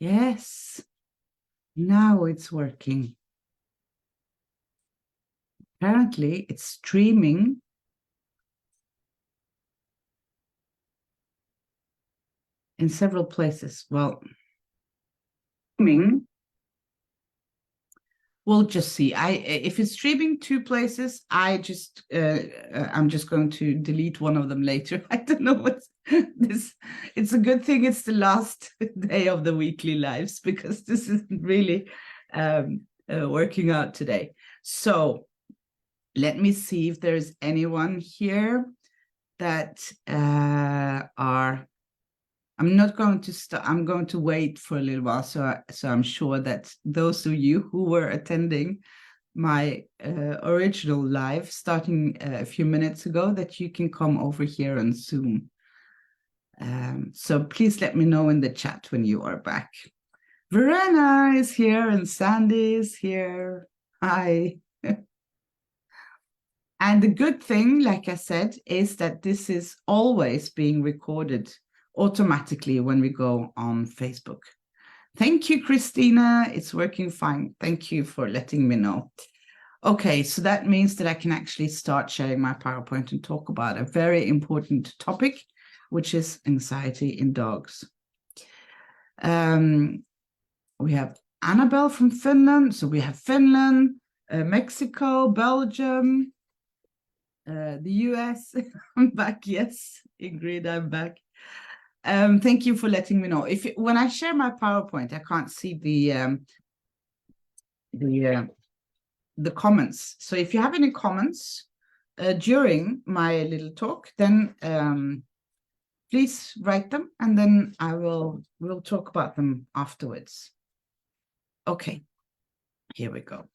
Yes, now it's working. Apparently, it's streaming. In several places. Well, streaming, we'll just see. If it's streaming two places, I'm just going to delete one of them later. I don't know what's this. It's a good thing it's the last day of the weekly lives, because this isn't really working out today. So let me see if there's anyone here that are. I'm not going to start. I'm going to wait for a little while, so I'm sure that those of you who were attending my original live starting a few minutes ago, that you can come over here on Zoom. So please let me know in the chat when you are back. Verena is here and Sandy is here. Hi. And the good thing, like I said, is that this is always being recorded automatically when we go on Facebook. Thank you, Christina. It's working fine. Thank you for letting me know. Okay, so that means that I can actually start sharing my PowerPoint and talk about a very important topic, which is anxiety in dogs. We have Annabelle from Finland. So we have Finland, Mexico, Belgium, the US. I'm back. Yes, Ingrid, I'm back. Thank you for letting me know. When I share my PowerPoint, I can't see the comments. So if you have any comments during my little talk, then please write them, and then we'll talk about them afterwards. Okay, here we go.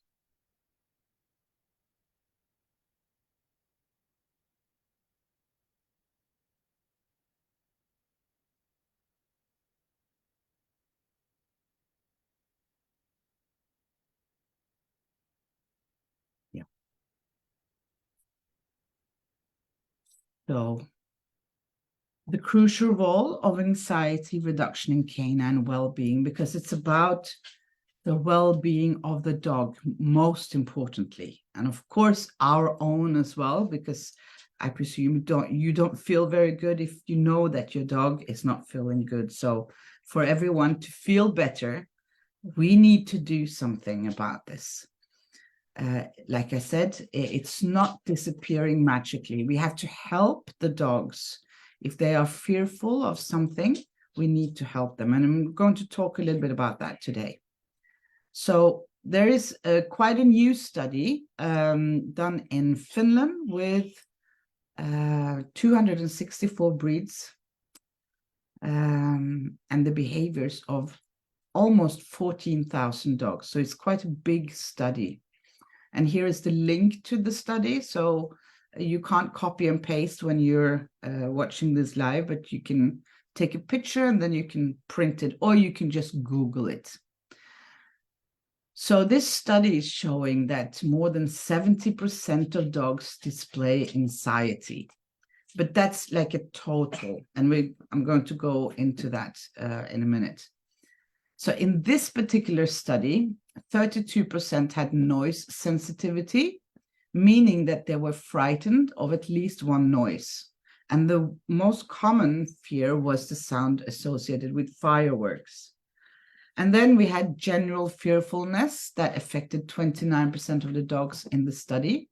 So the crucial role of anxiety reduction in canine well-being, because it's about the well-being of the dog, most importantly, and of course our own as well, because I presume you don't feel very good if you know that your dog is not feeling good. So for everyone to feel better, we need to do something about this. Like I said, it's not disappearing magically. We have to help the dogs. If they are fearful of something, we need to help them. And I'm going to talk a little bit about that today. So there is quite a new study done in Finland with 264 breeds and the behaviors of almost 14,000 dogs. So it's quite a big study. And here is the link to the study. So you can't copy and paste when you're watching this live, but you can take a picture and then you can print it, or you can just Google it. So this study is showing that more than 70% of dogs display anxiety, but that's like a total. And I'm going to go into that in a minute. So in this particular study, 32% had noise sensitivity, meaning that they were frightened of at least one noise. And the most common fear was the sound associated with fireworks. And then we had general fearfulness that affected 29% of the dogs in the study.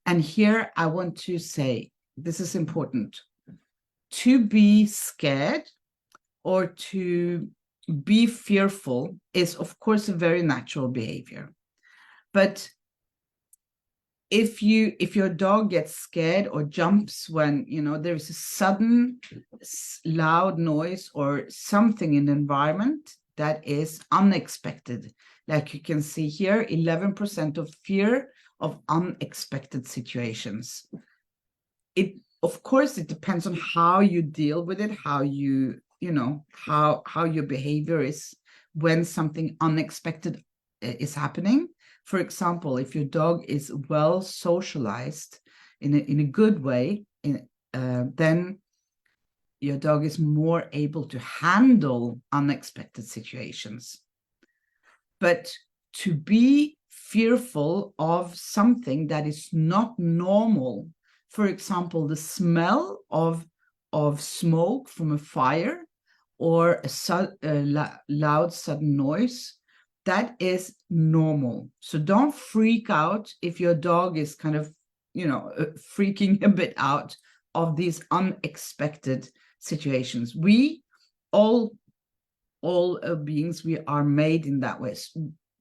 And here I want to say, this is important, to be scared or to be fearful is, of course, a very natural behavior. But if your dog gets scared or jumps when there is a sudden loud noise or something in the environment that is unexpected, like you can see here, 11% of fear of unexpected situations. Of course, it depends on how you deal with it, how how your behavior is when something unexpected is happening. For example, if your dog is well socialized in a good way, then your dog is more able to handle unexpected situations. But to be fearful of something that is not normal, for example, the smell of smoke from a fire, or a loud sudden noise, that is normal. So don't freak out if your dog is kind of, freaking a bit out of these unexpected situations. We all beings, we are made in that way,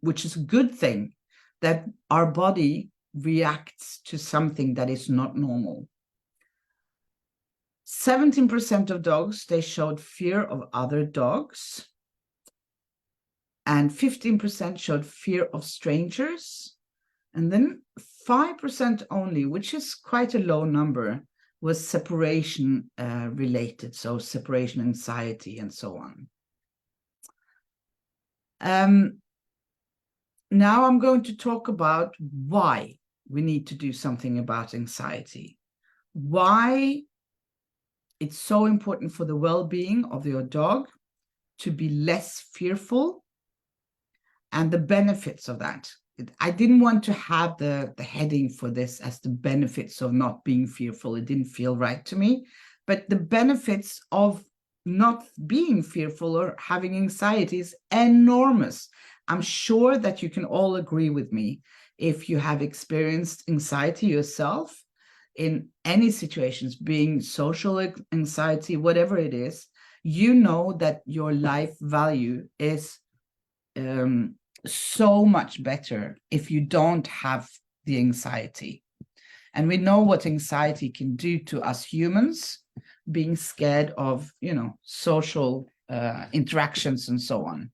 which is a good thing, that our body reacts to something that is not normal. 17% of dogs, they showed fear of other dogs, and 15% showed fear of strangers, and then 5% only, which is quite a low number, was separation related, so separation anxiety and so on. Now I'm going to talk about why we need to do something about anxiety, why it's so important for the well-being of your dog to be less fearful, and the benefits of that. I didn't want to have the heading for this as the benefits of not being fearful. It didn't feel right to me. But the benefits of not being fearful or having anxiety is enormous. I'm sure that you can all agree with me. If you have experienced anxiety yourself in any situations, being social anxiety, whatever it is, you know that your life value is so much better if you don't have the anxiety. And we know what anxiety can do to us humans, being scared of, social interactions and so on.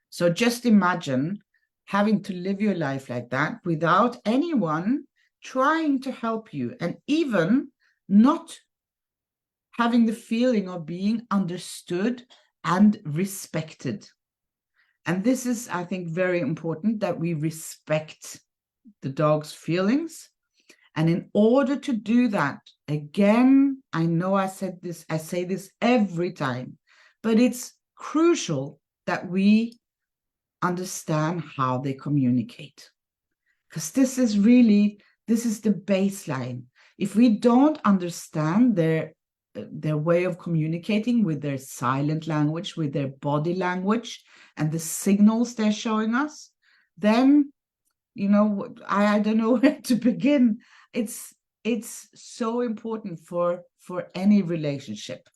So just imagine having to live your life like that without anyone trying to help you, and even not having the feeling of being understood and respected. And this is, I think, very important, that we respect the dog's feelings. And in order to do that, again, I know I say this every time, but it's crucial that we understand how they communicate. Because this is the baseline. If we don't understand their way of communicating with their silent language, with their body language, and the signals they're showing us, then, I don't know where to begin. It's so important for any relationship,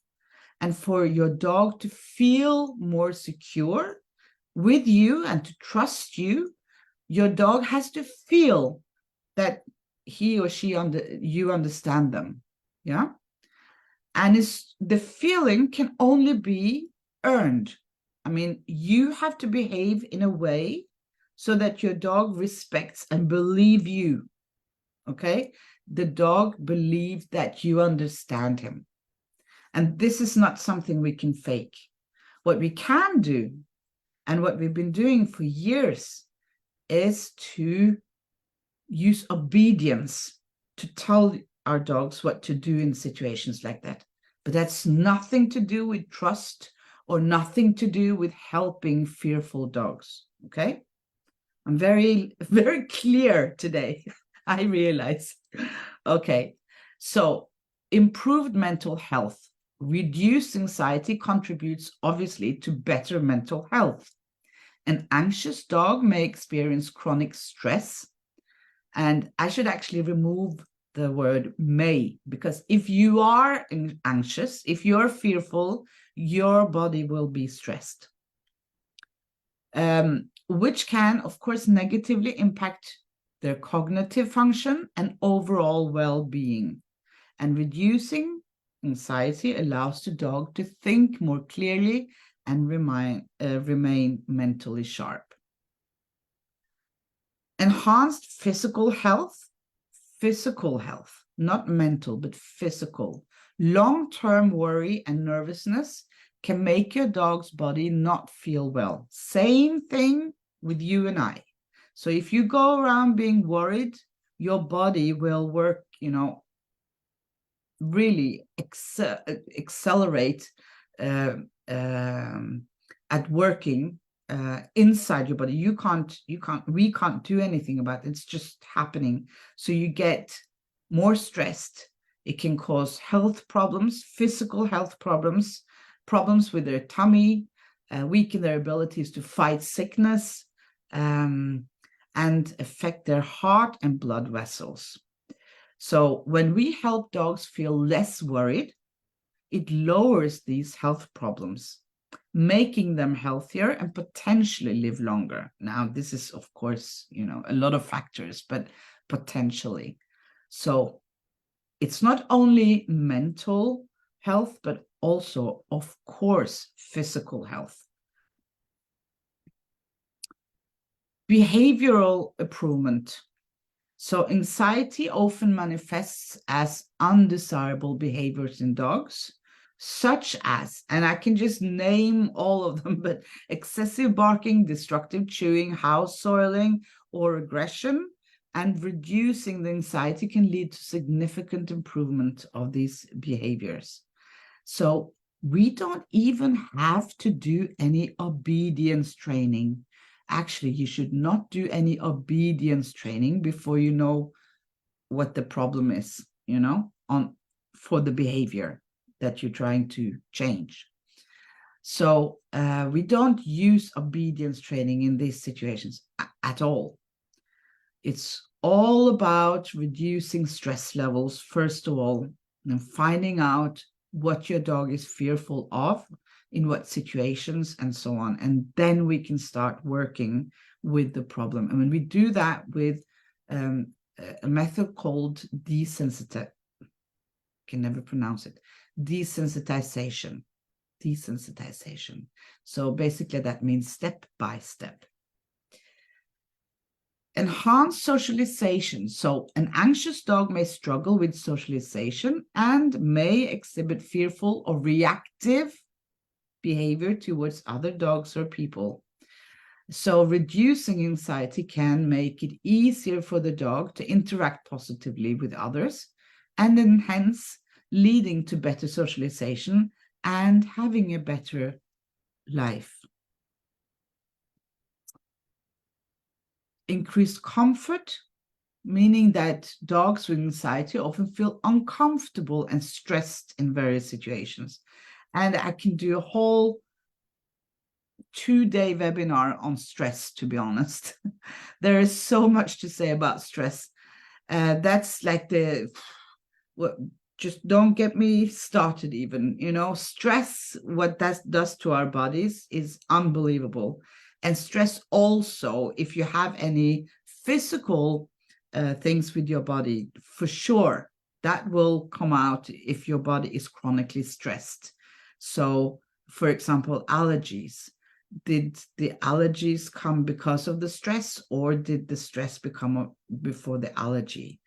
and for your dog to feel more secure with you and to trust you. Your dog has to feel that he or she you understand them. Yeah. And the feeling can only be earned. I mean, you have to behave in a way so that your dog respects and believes you. Okay? The dog believes that you understand him. And this is not something we can fake. What we can do, and what we've been doing for years, is to use obedience to tell our dogs what to do in situations like that. But that's nothing to do with trust, or nothing to do with helping fearful dogs. Okay? I'm very, very clear today. I realize. Okay. So improved mental health, reduced anxiety contributes obviously to better mental health. An anxious dog may experience chronic stress. And I should actually remove the word may, because if you are anxious, if you're fearful, your body will be stressed, which can, of course, negatively impact their cognitive function and overall well-being. And reducing anxiety allows the dog to think more clearly and remain mentally sharp. Enhanced physical health, not mental, but physical. Long-term worry and nervousness can make your dog's body not feel well. Same thing with you and I. So if you go around being worried, your body will work, really accelerate at working inside your body. We can't do anything about it. It's just happening. So you get more stressed. It can cause health problems, physical health problems, problems with their tummy, weaken their abilities to fight sickness, and affect their heart and blood vessels. So when we help dogs feel less worried, it lowers these health problems, making them healthier and potentially live longer. Now, this is, of course, a lot of factors, but potentially. So it's not only mental health, but also, of course, physical health. Behavioral improvement. So anxiety often manifests as undesirable behaviors in dogs, such as, and I can just name all of them, but excessive barking, destructive chewing, house soiling, or aggression. And reducing the anxiety can lead to significant improvement of these behaviors. So we don't even have to do any obedience training. Actually, you should not do any obedience training before you know what the problem is, for the behavior that you're trying to change. So we don't use obedience training in these situations at all. It's all about reducing stress levels, first of all, and finding out what your dog is fearful of, in what situations, and so on. And then we can start working with the problem. And when we do that with a method called desensitization, can never pronounce it, desensitization. So basically that means step by step. Enhanced socialization. So an anxious dog may struggle with socialization and may exhibit fearful or reactive behavior towards other dogs or people. So reducing anxiety can make it easier for the dog to interact positively with others, and then hence leading to better socialization and having a better life. Increased comfort, meaning that dogs with anxiety often feel uncomfortable and stressed in various situations. And I can do a whole 2-day webinar on stress, to be honest. There is so much to say about stress. That's like just don't get me started even, stress, what that does to our bodies is unbelievable. And stress also, if you have any physical things with your body, for sure, that will come out if your body is chronically stressed. So, for example, allergies. Did the allergies come because of the stress, or did the stress become before the allergy?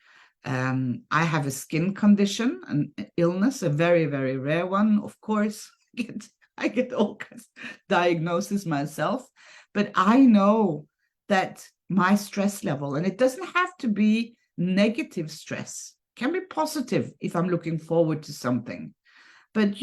I have a skin condition, an illness, a very, very rare one. Of course, I get all kinds of diagnoses myself, but I know that my stress level, and it doesn't have to be negative stress, can be positive if I'm looking forward to something. But,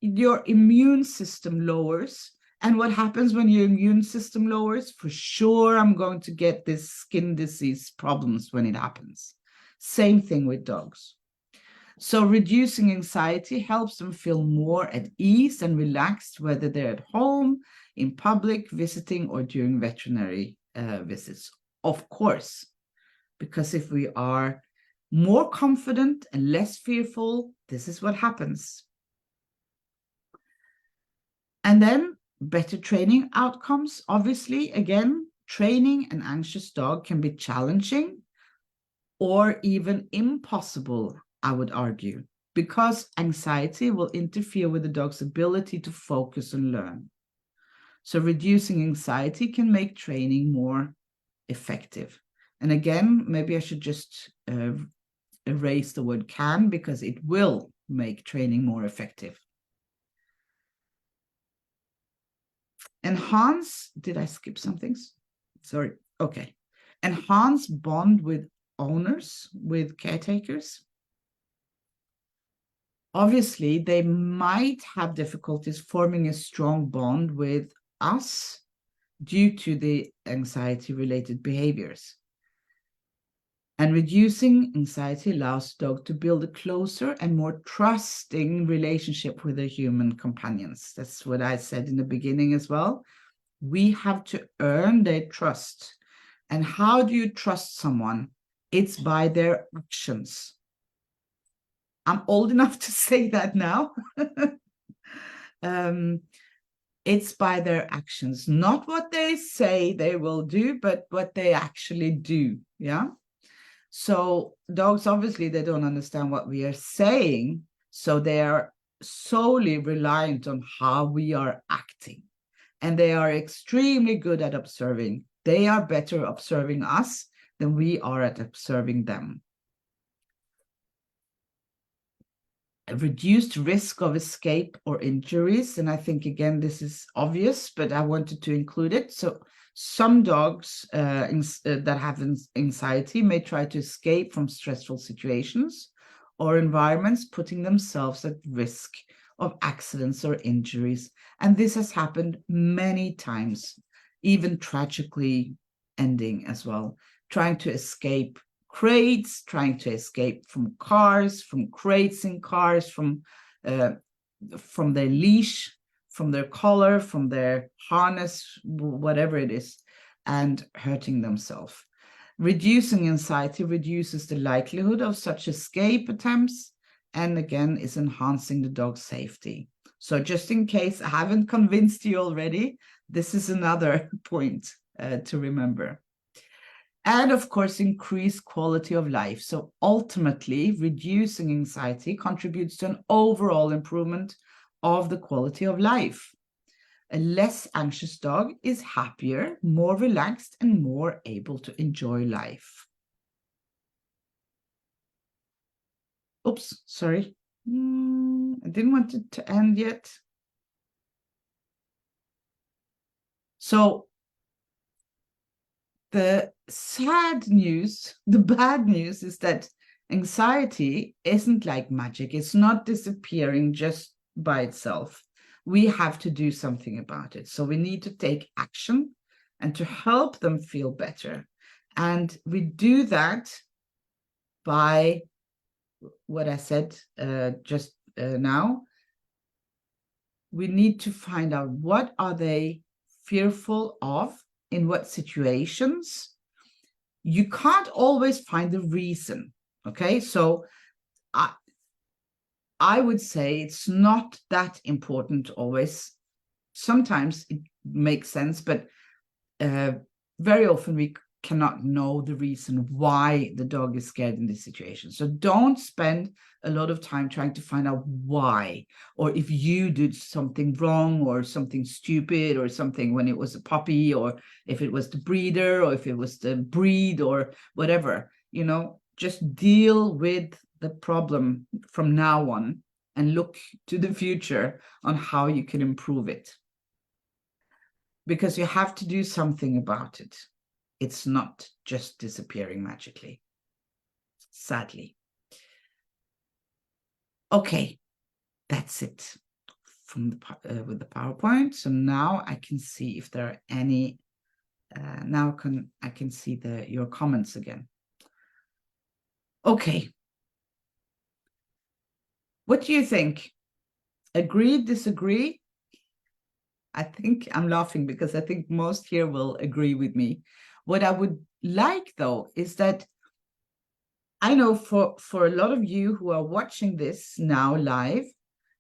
your immune system lowers. And what happens when your immune system lowers? For sure, I'm going to get this skin disease problems when it happens. Same thing with dogs. So reducing anxiety helps them feel more at ease and relaxed, whether they're at home, in public, visiting, or during veterinary visits. Of course, because if we are more confident and less fearful, this is what happens. And then better training outcomes. Obviously, again, training an anxious dog can be challenging or even impossible, I would argue, because anxiety will interfere with the dog's ability to focus and learn. So reducing anxiety can make training more effective. And again, maybe I should just erase the word can, because it will make training more effective. Enhance, did I skip some things? Sorry, okay. Enhance bond with owners, with caretakers. obviously they might have difficulties forming a strong bond with us due to the anxiety-related behaviors. And reducing anxiety allows the dog to build a closer and more trusting relationship with their human companions. That's what I said in the beginning as well. We have to earn their trust. And how do you trust someone? It's by their actions. I'm old enough to say that now. It's by their actions, not what they say they will do, but what they actually do. Yeah. So dogs, obviously, they don't understand what we are saying. So they are solely reliant on how we are acting. And they are extremely good at observing. They are better observing us than we are at observing them. A reduced risk of escape or injuries. And I think, again, this is obvious, but I wanted to include it. So some dogs that have anxiety may try to escape from stressful situations or environments, putting themselves at risk of accidents or injuries. And this has happened many times, even tragically ending as well, trying to escape crates, trying to escape from cars, from crates in cars, from their leash, from their collar, from their harness, whatever it is, and hurting themselves. Reducing anxiety reduces the likelihood of such escape attempts, and again, is enhancing the dog's safety. So just in case I haven't convinced you already, this is another point to remember. And of course, increase quality of life. So ultimately, reducing anxiety contributes to an overall improvement of the quality of life. A less anxious dog is happier, more relaxed, and more able to enjoy life. Oops, sorry. I didn't want it to end yet. So the sad news, the bad news is that anxiety isn't like magic. It's not disappearing just by itself. We have to do something about it. So we need to take action and to help them feel better. And we do that by what I said just now. We need to find out what are they fearful of, in what situations. You can't always find the reason, okay? So I would say it's not that important always. Sometimes it makes sense, but very often we cannot know the reason why the dog is scared in this situation. So don't spend a lot of time trying to find out why, or if you did something wrong or something stupid or something when it was a puppy, or if it was the breeder, or if it was the breed or whatever. You know, just deal with the problem from now on and look to the future on how you can improve it. Because you have to do something about it. It's not just disappearing magically, sadly. Okay, that's it from the with the PowerPoint. So now I can see if there are any. Now I can see your comments again. Okay. What do you think? Agree, disagree? I think I'm laughing because I think most here will agree with me. What I would like, though, is that I know for a lot of you who are watching this now live,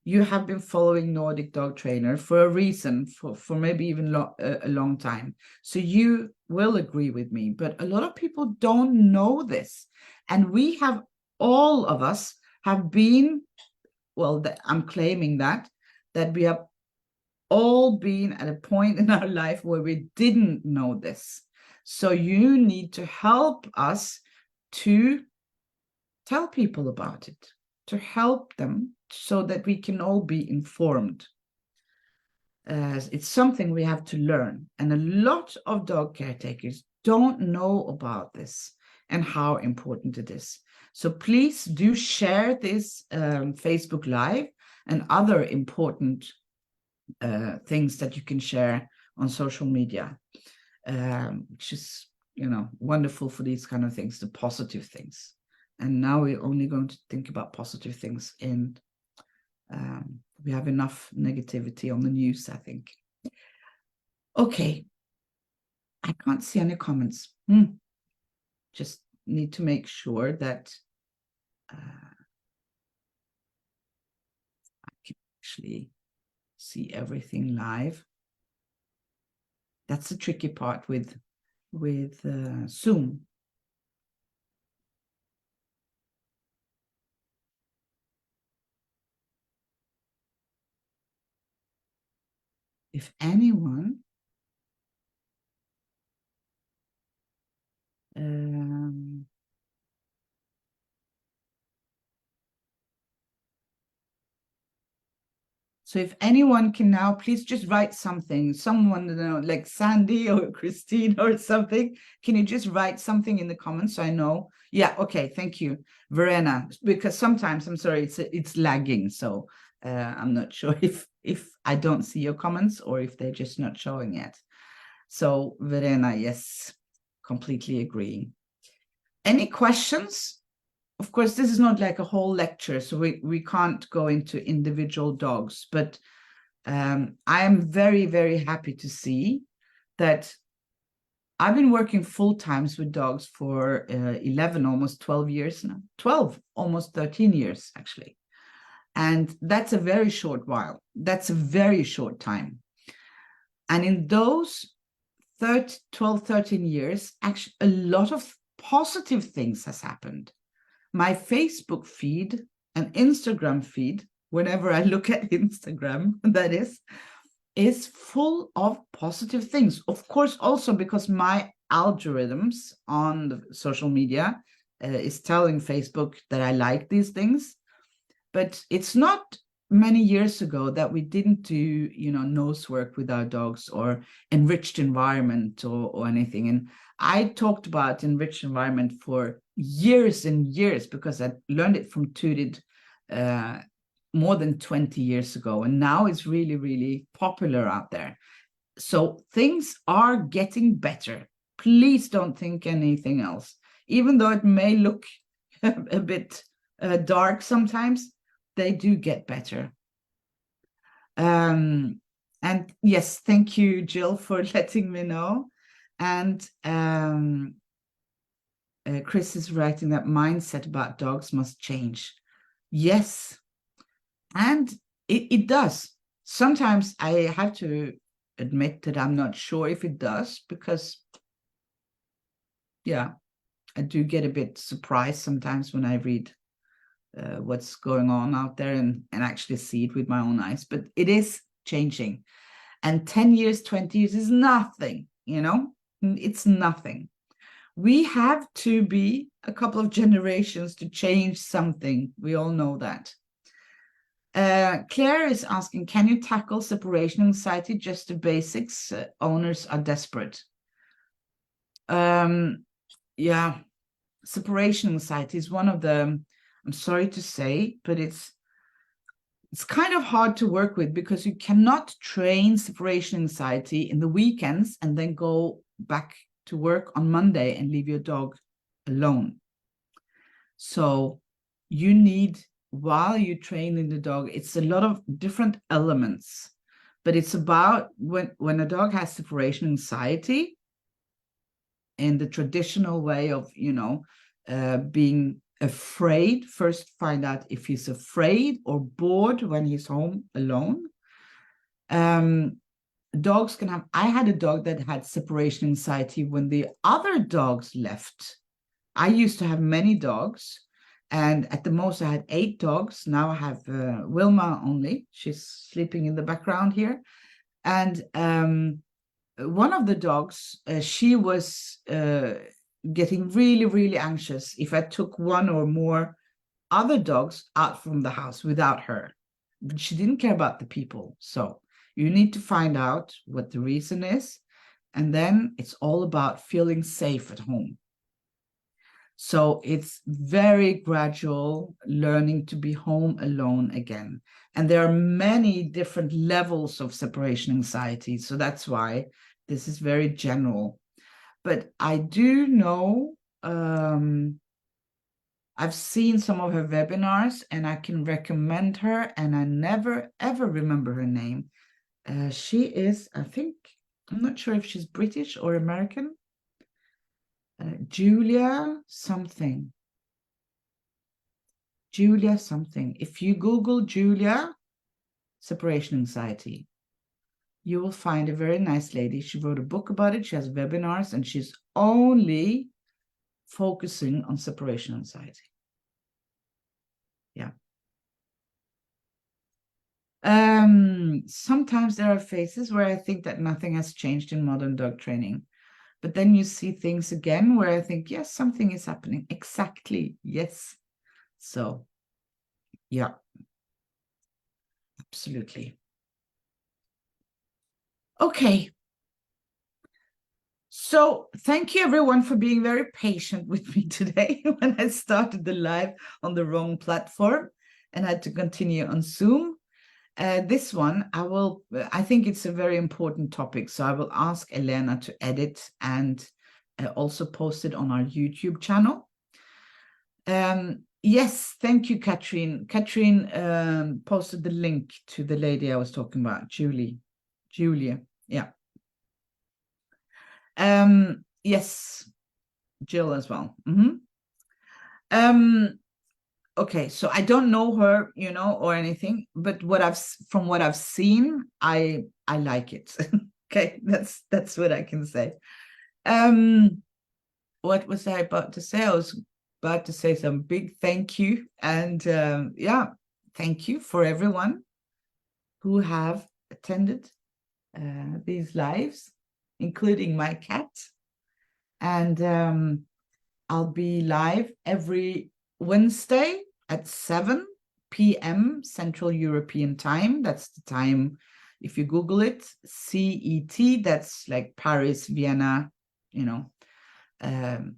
you have been following Nordic Dog Trainer for a reason, for maybe even a long time. So you will agree with me, but a lot of people don't know this. And we have, all of us have been, well, I'm claiming that we have all been at a point in our life where we didn't know this. So you need to help us to tell people about it, to help them so that we can all be informed. It's something we have to learn. And a lot of dog caretakers don't know about this. and how important it is. So please do share this Facebook Live and other important things that you can share on social media, which is, you know, wonderful for these kind of things, the positive things. And now we're only going to think about positive things we have enough negativity on the news, I think. Okay. I can't see any comments. Just need to make sure that I can actually see everything live. That's the tricky part with Zoom. If anyone so if anyone can now, please just write something. Someone, you know, like Sandy or Christine or something. Can you just write something in the comments so I know? Yeah, okay, thank you, Verena. Because sometimes, I'm sorry, it's lagging. So I'm not sure if I don't see your comments or if they're just not showing yet. So Verena, yes, completely agreeing. Any questions? Of course, this is not like a whole lecture, so we can't go into individual dogs, but I am very, very happy to see that I've been working full times with dogs for 11, almost 12 years now, 12, almost 13 years, actually. And that's a very short while. That's a very short time. And in those 12, 13 years, actually, a lot of positive things has happened. My Facebook feed and Instagram feed, whenever I look at Instagram, that is full of positive things. Of course, also because my algorithms on the social media is telling Facebook that I like these things. But it's not many years ago that we didn't do, you know, nose work with our dogs or enriched environment or anything. And I talked about enriched environment for years and years because I learned it from Turid more than 20 years ago. And now it's really, really popular out there. So things are getting better. Please don't think anything else. Even though it may look a bit dark sometimes, they do get better. And yes, thank you, Jill, for letting me know. And Chris is writing that mindset about dogs must change. Yes, and it does. Sometimes I have to admit that I'm not sure if it does, because, yeah, I do get a bit surprised sometimes when I read what's going on out there and actually see it with my own eyes. But it is changing. And 10 years, 20 years is nothing, you know? It's nothing. We have to be a couple of generations to change something. We all know that. Claire is asking, can you tackle separation anxiety? Just the basics. Owners are desperate. Yeah, separation anxiety is one of the, I'm sorry to say, but it's kind of hard to work with because you cannot train separation anxiety in the weekends and then go back to work on Monday and leave your dog alone. So you need, while you're training the dog, it's a lot of different elements, but it's about when a dog has separation anxiety in the traditional way of, you know, being afraid. First, find out if he's afraid or bored when he's home alone. Dogs can have, I had a dog that had separation anxiety when the other dogs left. I used to have many dogs, and at the most I had 8 dogs. Now I have Wilma only. She's sleeping in the background here. And one of the dogs, she was getting really, really anxious if I took one or more other dogs out from the house without her. But she didn't care about the people. So you need to find out what the reason is. And then it's all about feeling safe at home. So it's very gradual learning to be home alone again. And there are many different levels of separation anxiety. So that's why this is very general. But I do know, I've seen some of her webinars and I can recommend her, and I never, ever remember her name. She is, I think, I'm not sure if she's British or American. Julia something. Julia something. If you Google Julia separation anxiety, you will find a very nice lady. She wrote a book about it. She has webinars, and she's only focusing on separation anxiety. Yeah. Sometimes there are phases where I think that nothing has changed in modern dog training. But then you see things again where I think, yes, something is happening. Exactly. Yes. So, yeah, absolutely. Okay. So thank you everyone for being very patient with me today when I started the live on the wrong platform and had to continue on Zoom. This one, I think it's a very important topic, so I will ask Elena to edit and also post it on our YouTube channel. Yes, thank you, Katrin. Katrin posted the link to the lady I was talking about, Julia, yeah. Yes, Jill as well. Okay, so I don't know her, or anything, but from what I've seen, I like it. Okay, that's what I can say. What was I about to say? I was about to say some big thank you, and yeah, thank you for everyone who have attended these lives, including my cat. And I'll be live every Wednesday at 7 p.m. Central European Time. That's the time, if you Google it, CET, that's like Paris, Vienna,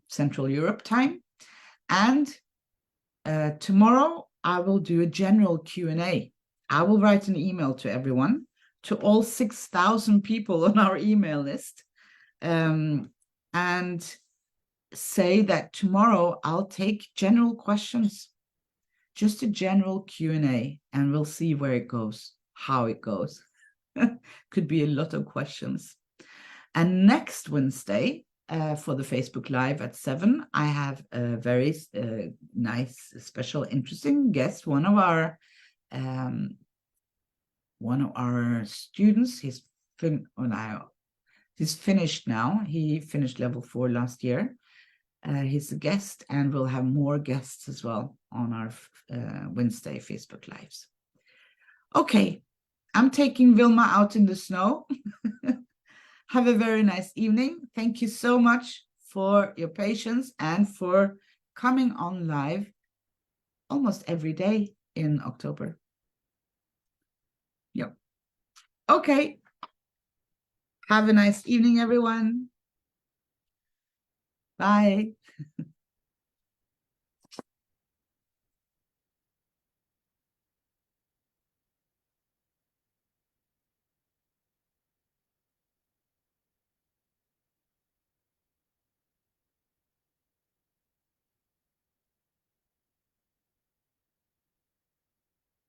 Central Europe time. And tomorrow I will do a general Q&A. I will write an email to everyone, to all 6,000 people on our email list, and say that tomorrow I'll take general questions, just a general Q&A, and we'll see where it goes, how it goes. Could be a lot of questions. And next Wednesday, for the Facebook Live at 7, I have a very nice, special, interesting guest. One of our students. He's finished now. He finished level 4 last year. He's a guest, and we'll have more guests as well on our Wednesday Facebook Lives. Okay, I'm taking Vilma out in the snow. Have a very nice evening. Thank you so much for your patience and for coming on live almost every day in October. Yep. Okay. Have a nice evening, everyone. Bye.